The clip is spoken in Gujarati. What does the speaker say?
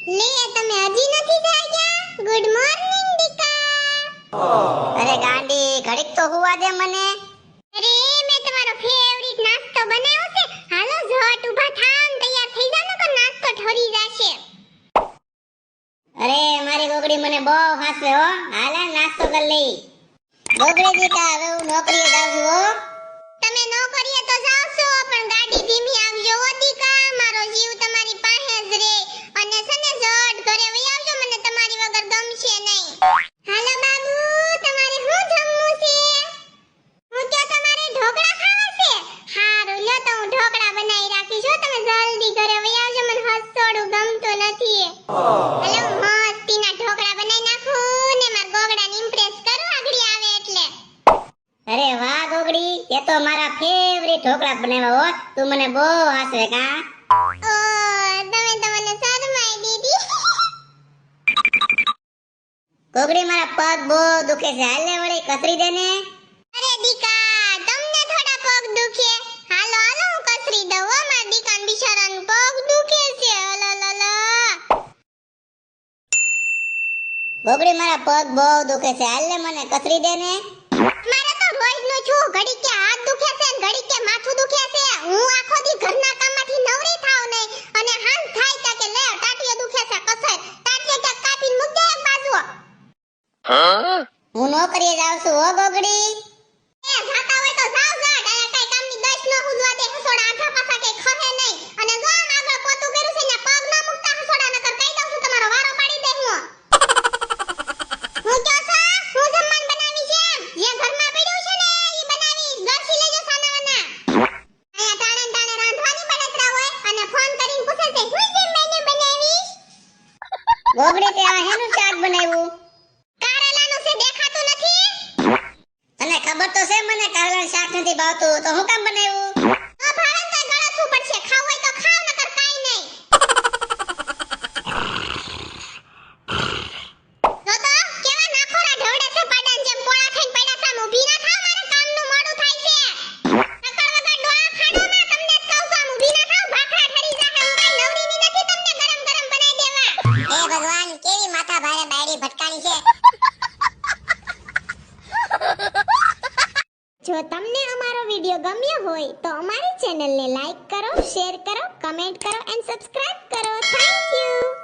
લે તમે હજી નથી જાગ્યા? ગુડ મોર્નિંગ દીકા. અરે ગાંડી ઘડીક તો હુવા દે મને. અરે મેં તમારો ફેવરિટ નાસ્તો બનાવ્યો છે. હાલો ઝટ ઊભા થાવ ને તૈયાર થઈ જાવ નકર નાસ્તો ઠરી જાશે. અરે મારી ગોગડી મને બહુ હાંસવે હો. હાલા નાસ્તો કરી લઈ. ગોગડી દીકા હવે હું નોકરીએ જાઉં છું હો. તમે નોકરીએ તો જાવ છો પણ ગાડી ધીમી આવજો હો દીકા. મારો જીવ તમારી પાસે જ રે અને સને ઝટ ઘરે વઈ આવજો. મને તમારી વગર ગમશે નહીં. હાલો બાબુ તમારે શું જમવું છે? હું તો તમારે ઢોકળા ખાવા છે. હારું લ્યો તો હું ઢોકળા બનાવી રાખીશ હો. તમે જલ્દી ઘરે વઈ આવજો. મને હસોડું ગમતું નથી. હાલો મસ્તીના ઢોકળા બનાવી નાખું ને મારા ગોગડાને ઇમ્પ્રેસ કરું આગળી આવે એટલે. અરે વાહ ગોગડી તે તો મારા ફેવરિટ ઢોકળા બનાવ્યા હો. તું મને બહુ હાંસવે કા. ઓ તમે તો મને શરમાઈ દીધી. ગોગડી મારા પગ બહુ દુખે છે. હાલે વળી કસરી દે ને. અરે દીકા તમને થોડા પગ દુખે. હાલો હાલો હું કસરી દઉં હો. મારા દીકાન બિચારાને પગ દુખે છે. અલલલા. ગોગડી મારા પગ બહુ દુખે છે. હાલે મને કસરી દે ને. મારે તો રોજનું છું. ઘડી કે હાથ દુખે છે ને ઘડી કે માથું દુખે છે. હું આખો દી ઘરના કામમાંથી નવરી થાવ નહીં અને હાલ થાય તા કે લે ટાટીએ દુખે છે કસર. ટાટીએ કે કાપીને મૂક દે એક બાજુ. હું નોકરીએ જાઉં છું હો ગોગડી. એ જાતા હોય તો જાવ જા. ડાયા કઈ કામની દશ ન હુજવા દે. હસોડા આઠા પાછા કે ખહે નહીં. અને જો આમ આગળ પોતું કર્યું છે ને પગ ન મુકતા હસોડા નકર કહી દઉં છું તમારો વારો પાડી દે હું. હું ક્યો છો? હું જમવાનું બનાવી છે એમ. જે ઘરમાં પડ્યું છે ને ઈ બનાવીશ. ગરસી લેજો સાનાવાના. આયા ટાણે ટાણે રાંધવાની બળતરા હોય અને ફોન કરીને પૂછે છે હું જમવાનું બનાવીશ. ગોગડી તે આ હેનું શાક બનાવ્યું? કારેલાનું છે દેખાતું નથી? તને ખબર તો છે મને કારેલાનું શાક નથી ભાવતું તો હું કામ બનાવ્યું? તો ભાવે તો ગળથું પડશે. ખાવ હોય તો ખાવ નકર કાઈ નહીં. તો કેવા નાખોરા ઢવડે છે પાડાન જેમ પોળા થઈને પડ્યા છે. ઊભી ના થાવ મારે કામનું મોડું થાય છે. નકર વગર ડોળા ફાડો માં તમને જ કહું છું. આમ ઊભી ના થાવ ભાખરા ઠરી જાહે. હું કઈ નવરીની નથી તમને ગરમ ગરમ બનાવી દેવા. હે ભગવાન કેવી માથા ભારે બાયડી ભટકાણી છે. જો તમને અમારો વિડિયો ગમ્યો હોય તો અમારી ચેનલને લાઈક કરો, શેર કરો, કમેન્ટ કરો એન્ડ સબસ્ક્રાઇબ કરો. Thank you.